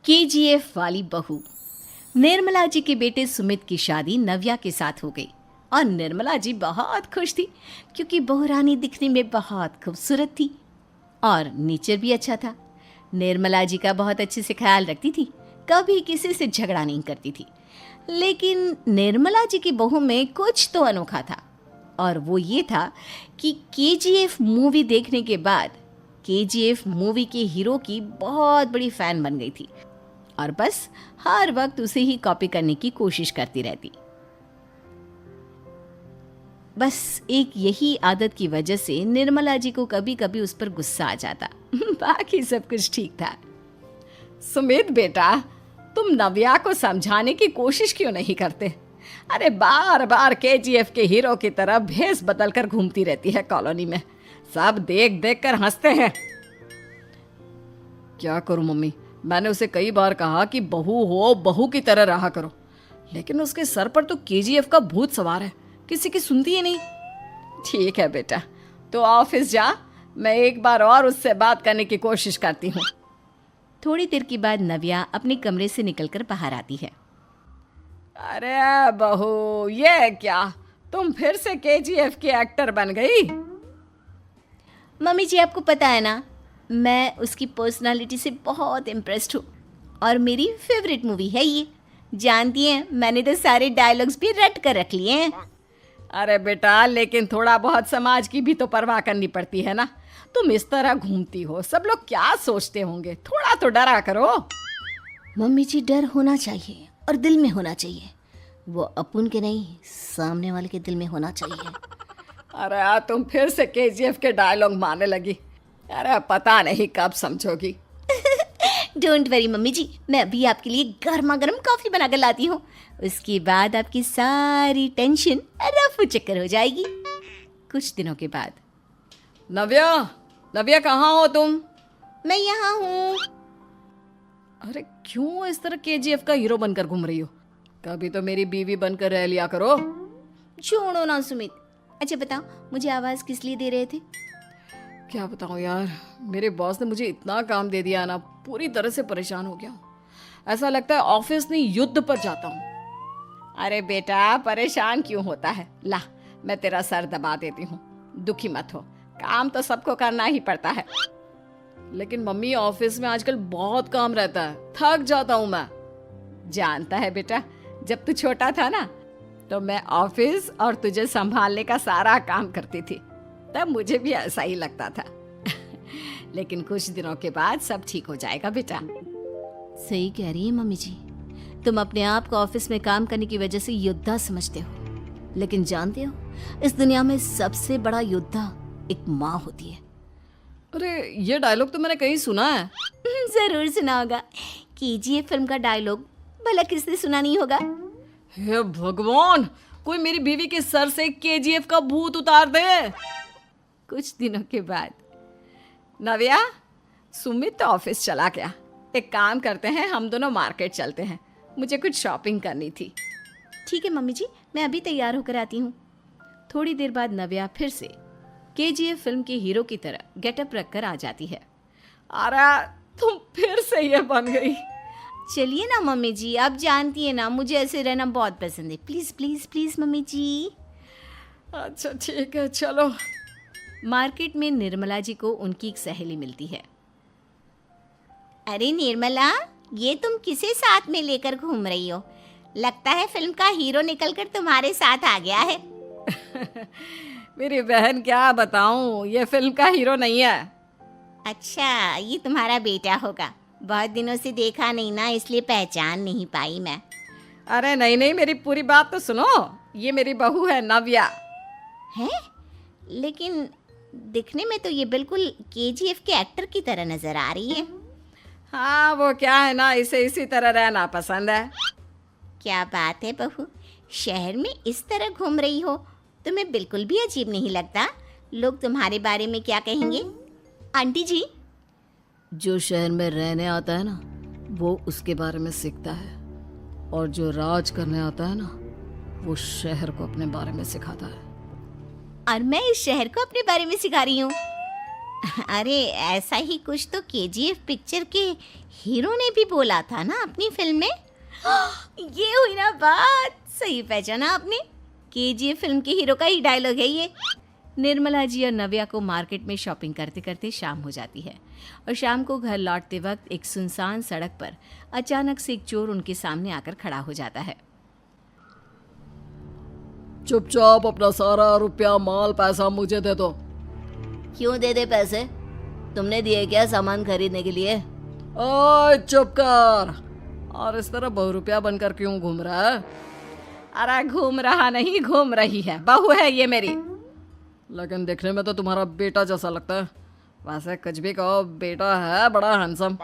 KGF वाली बहू। निर्मला जी के बेटे सुमित की शादी नव्या के साथ हो गई और निर्मला जी बहुत खुश थी क्योंकि बहू रानी दिखने में बहुत खूबसूरत थी और नेचर भी अच्छा था। निर्मला जी का बहुत अच्छे से ख्याल रखती थी, कभी किसी से झगड़ा नहीं करती थी। लेकिन निर्मला जी की बहू में कुछ तो अनोखा था और वो ये था कि केजीएफ मूवी देखने के बाद केजीएफ मूवी के हीरो की बहुत बड़ी फ़ैन बन गई थी और बस हर वक्त उसे ही कॉपी करने की कोशिश करती रहती। बस एक यही आदत की वजह से निर्मला जी को कभी कभी उस पर गुस्सा आ जाता। बाकी सब कुछ ठीक था। सुमित बेटा, तुम नव्या को समझाने की कोशिश क्यों नहीं करते? अरे बार बार केजीएफ के हीरो की तरह भेस बदल कर घूमती रहती है कॉलोनी में। सब देख देख कर हंसते हैं। क्या करूं मम्मी, मैंने उसे कई बार कहा कि बहू हो, बहू की तरह रहा करो, लेकिन उसके सर पर तो केजीएफ का भूत सवार है, किसी की सुनती ही नहीं। ठीक है बेटा, तो ऑफिस जा, मैं एक बार और उससे बात करने की कोशिश करती हूँ। थोड़ी देर के बाद नव्या अपने कमरे से निकलकर बाहर आती है। अरे बहू, ये क्या, तुम फिर से केजीएफ की एक्टर बन गई? मम्मी जी, आपको पता है ना, मैं उसकी पर्सनालिटी से बहुत इम्प्रेस्ड हूँ और मेरी फेवरेट मूवी है ये। जानती हैं, मैंने तो सारे डायलॉग्स भी रट कर रख लिए हैं। अरे बेटा, लेकिन थोड़ा बहुत समाज की भी तो परवाह करनी पड़ती है ना। तुम इस तरह घूमती हो, सब लोग क्या सोचते होंगे, थोड़ा तो डरा करो। मम्मी जी, डर होना चाहिए और दिल में होना चाहिए। वो अपुन के नहीं, सामने वाले के दिल में होना चाहिए। अरे तुम फिर से केजीएफ के डायलॉग मारने लगी। अरे पता नहीं कब समझोगी। डोंट वरी मम्मी जी, मैं अभी आपके लिए गर्मा गर्म कॉफ़ी बना कर लाती हूँ। उसके बाद आपकी सारी टेंशन रफू चक्कर हो जाएगी। कुछ दिनों के बाद। नव्या, नव्या कहाँ हो तुम? मैं यहाँ हूँ। अरे क्यों इस तरह केजीएफ का हीरो बनकर घूम रही हो? कभी तो मेरी बीवी बनकर रह लिया करो। छोड़ो ना सुमित। अच्छा बताओ, मुझे आवाज़ किस लिए दे रहे थे? क्या बताऊँ यार, मेरे बॉस ने मुझे इतना काम दे दिया ना, पूरी तरह से परेशान हो गया हूँ। ऐसा लगता है ऑफिस नहीं, युद्ध पर जाता हूँ। अरे बेटा, परेशान क्यों होता है? ला, मैं तेरा सर दबा देती हूँ, दुखी मत हो। काम तो सबको करना ही पड़ता है। लेकिन मम्मी, ऑफिस में आजकल बहुत काम रहता है, थक जाता हूँ मैं। जानता है बेटा, जब तू छोटा था ना, तो मैं ऑफिस और तुझे संभालने का सारा काम करती थी, तब मुझे भी ऐसा ही लगता था। लेकिन कुछ दिनों के बाद सब ठीक हो जाएगा बेटा। सही कह रही है मम्मी जी, तुम अपने आप को ऑफिस में काम करने की वजह से योद्धा समझते हो, लेकिन जानते हो, इस दुनिया में सबसे बड़ा योद्धा एक माँ होती है। अरे ये डायलॉग तो मैंने कहीं सुना है। जरूर सुना होगा। केजीएफ फिल्म का डायलॉग भला किसने सुना नहीं होगा? हे भगवान, कोई मेरी बीवी के सर से केजीएफ का भूत उतार दे। कुछ दिनों के बाद। नव्या, सुमित तो ऑफिस चला गया। एक काम करते हैं, हम दोनों मार्केट चलते हैं, मुझे कुछ शॉपिंग करनी थी। ठीक है मम्मी जी, मैं अभी तैयार होकर आती हूँ। थोड़ी देर बाद नव्या फिर से केजीएफ फिल्म के हीरो की तरह गेटअप रखकर आ जाती है। अरे तुम फिर से ये बन गई। चलिए ना मम्मी जी, आप जानती है ना, मुझे ऐसे रहना बहुत पसंद है। प्लीज़ प्लीज़ प्लीज़ मम्मी जी। अच्छा ठीक है, चलो। मार्केट में निर्मला जी को उनकी एक सहेली मिलती है। अरे निर्मला, ये तुम किसे साथ में लेकर घूम रही हो? लगता है फिल्म का हीरो निकलकर तुम्हारे साथ आ गया है। मेरी बहन, क्या बताऊं, ये फिल्म का हीरो नहीं है। अच्छा, ये तुम्हारा बेटा होगा। बहुत दिनों से देखा नहीं ना, इसलिए पहचान नहीं पाई मैं। अरे नहीं नहीं, मेरी पूरी बात तो सुनो। ये मेरी बहू है नव्या। है? लेकिन दिखने में तो ये बिल्कुल केजीएफ के एक्टर की तरह नजर आ रही है। हाँ, वो क्या है ना, इसे इसी तरह रहना पसंद है। क्या बात है बहू, शहर में इस तरह घूम रही हो, तुम्हें बिल्कुल भी अजीब नहीं लगता? लोग तुम्हारे बारे में क्या कहेंगे? आंटी जी, जो शहर में रहने आता है ना, वो उसके बारे में सीखता है, और जो राज करने आता है ना, वो शहर को अपने बारे में सिखाता है। और मैं इस शहर को अपने बारे में सिखा रही हूँ। अरे ऐसा ही कुछ तो केजीएफ पिक्चर के हीरो ने भी बोला था ना अपनी फिल्म में। ये हुई ना बात, सही पहचाना आपने। केजीएफ फिल्म के हीरो का ही डायलॉग है ये। निर्मला जी और नव्या को मार्केट में शॉपिंग करते करते शाम हो जाती है और शाम को घर लौटते वक्त एक सुनसान सड़क पर अचानक से एक चोर उनके सामने आकर खड़ा हो जाता है। चुपचाप अपना सारा रुपया माल पैसा मुझे दे दो। क्यों दे दे पैसे? तुमने दिए क्या सामान खरीदने के लिए? ओए चुप कर। और इस तरह बहुरुपया बनकर क्यों घूम रहा है? अरे घूम रहा नहीं, घूम रही है, बहू है ये मेरी। लेकिन देखने में तो तुम्हारा बेटा जैसा लगता है। वैसे कुछ भी कहो, बेटा है बड़ा हैंडसम।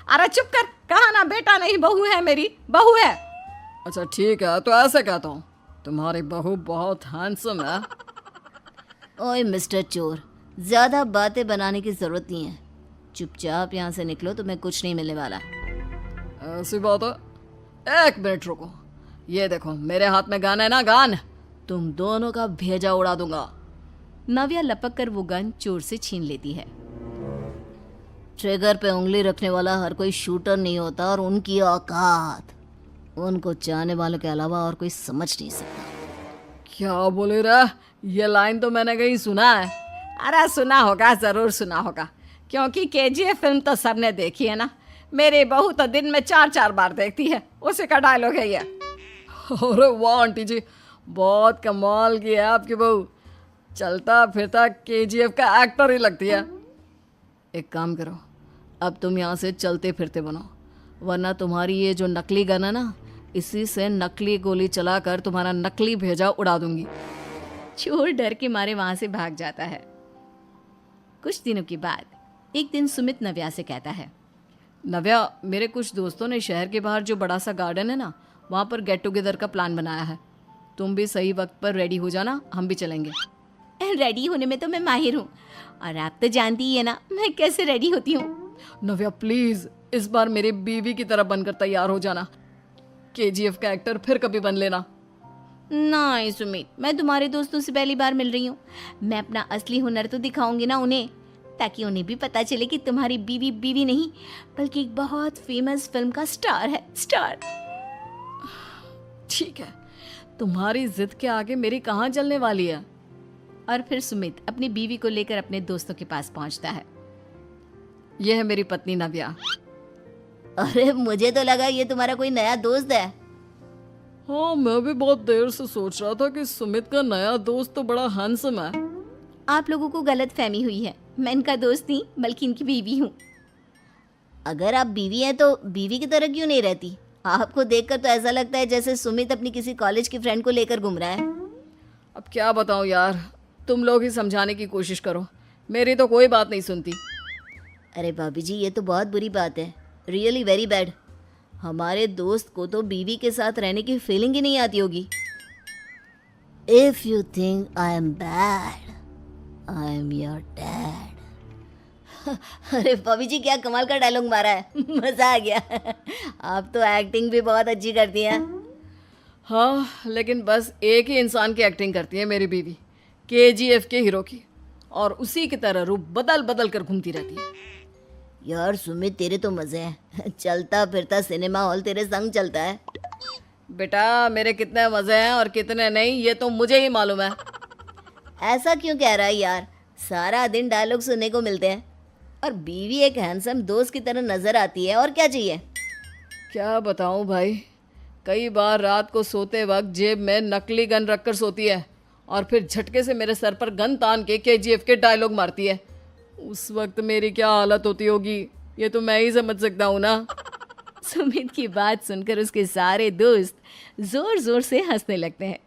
अरे चुप कर, कहा ना बेटा नहीं बहू है मेरी, बहू है। अच्छा ठीक है, तो ऐसे कहता हूँ, तुम्हारी बहू बहुत हैंडसम है। ओए मिस्टर चोर, ज्यादा बातें बनाने की जरूरत नहीं है। चुपचाप यहाँ से निकलो, तुम्हें कुछ नहीं मिलने वाला। ऐसी बात है। एक मिनट रुको, ये देखो मेरे हाथ में गन है ना, गन। तुम दोनों का भेजा उड़ा दूंगा। नव्या लपक कर वो गन चोर से छीन लेती है। ट्रिगर पे उंगली रखने वाला हर कोई शूटर नहीं होता, और उनकी औकात उनको चाहने वालों के अलावा और कोई समझ नहीं सकता। क्या बोले रे? ये लाइन तो मैंने कहीं सुना है। अरे सुना होगा, जरूर सुना होगा, क्योंकि केजीएफ फिल्म तो सबने देखी है ना। मेरी बहू तो दिन में 4-4 बार देखती है, उसी का डायलॉग है ये। अरे वाह आंटी जी, बहुत कमाल की है आपकी बहू। चलता फिरता केजीएफ का एक्टर ही लगती है। एक काम करो, अब तुम यहाँ से चलते फिरते बनो, वरना तुम्हारी ये जो नकली गन है ना, इसी से नकली गोली चलाकर तुम्हारा नकली भेजा उड़ा दूंगी। चोर डर के मारे वहां से भाग जाता है। कुछ दिनों के बाद एक दिन सुमित नव्या से कहता है, नव्या, मेरे कुछ दोस्तों ने शहर के बाहर जो बड़ा सा गार्डन है ना, वहाँ पर गेट टुगेदर का प्लान बनाया है। तुम भी सही वक्त पर रेडी हो जाना, हम भी चलेंगे। रेडी होने में तो मैं माहिर हूँ, और आप तो जानती ही है ना मैं कैसे रेडी होती हूँ। नव्या प्लीज, इस बार मेरी बीवी की तरह बनकर तैयार हो जाना। केजीएफ का एक्टर फिर कभी बन लेना। नहीं सुमित, मैं तुम्हारे दोस्तों से पहली बार मिल रही हूँ। मैं अपना असली हुनर तो दिखाऊंगी ना उन्हें, ताकि उन्हें भी पता चले कि तुम्हारी बीवी बीवी नहीं बल्कि एक बहुत फेमस फिल्म का स्टार है, स्टार। ठीक है, तुम्हारी जिद के आगे मेरी कहाँ चलने वाली है। और फिर सुमित अपनी बीवी को लेकर अपने दोस्तों के पास पहुंचता है। यह है मेरी पत्नी नव्या। अरे मुझे तो लगा ये तुम्हारा कोई नया दोस्त है। हाँ, मैं भी बहुत देर से सोच रहा था कि सुमित का नया दोस्त तो बड़ा हैंडसम है। आप लोगों को गलत फहमी हुई है, मैं इनका दोस्त नहीं बल्कि इनकी बीवी हूँ। अगर आप बीवी हैं तो बीवी की तरह क्यों नहीं रहती? आपको देखकर तो ऐसा लगता है जैसे सुमित अपनी किसी कॉलेज की फ्रेंड को लेकर घूम रहा है। अब क्या बताऊँ यार, तुम लोग ही समझाने की कोशिश करो, मेरी तो कोई बात नहीं सुनती। अरे भाभी जी, ये तो बहुत बुरी बात है, रियली वेरी बैड। हमारे दोस्त को तो बीवी के साथ रहने की फीलिंग ही नहीं आती होगी। If you think I am bad, I am your dad. अरे भाभी जी, क्या कमाल का डायलॉग मारा है, मजा आ गया। आप तो एक्टिंग भी बहुत अच्छी करती हैं। हाँ, लेकिन बस एक ही इंसान की एक्टिंग करती है मेरी बीवी, केजीएफ के हीरो की, और उसी की तरह रूप बदल बदल कर घूमती रहती है। यार सुमित, तेरे तो मजे हैं, चलता फिरता सिनेमा हॉल तेरे संग चलता है। बेटा, मेरे कितने मजे हैं और कितने नहीं ये तो मुझे ही मालूम है। ऐसा क्यों कह रहा है यार, सारा दिन डायलॉग सुनने को मिलते हैं, और बीवी एक हैंडसम दोस्त की तरह नजर आती है, और क्या चाहिए। क्या बताऊं भाई, कई बार रात को सोते वक्त जेब में नकली गन रखकर सोती है और फिर झटके से मेरे सर पर गन तान के केजीएफ के डायलॉग मारती है। उस वक्त मेरी क्या हालत होती होगी, ये तो मैं ही समझ सकता हूँ ना। सुमित की बात सुनकर उसके सारे दोस्त जोर जोर से हंसने लगते हैं।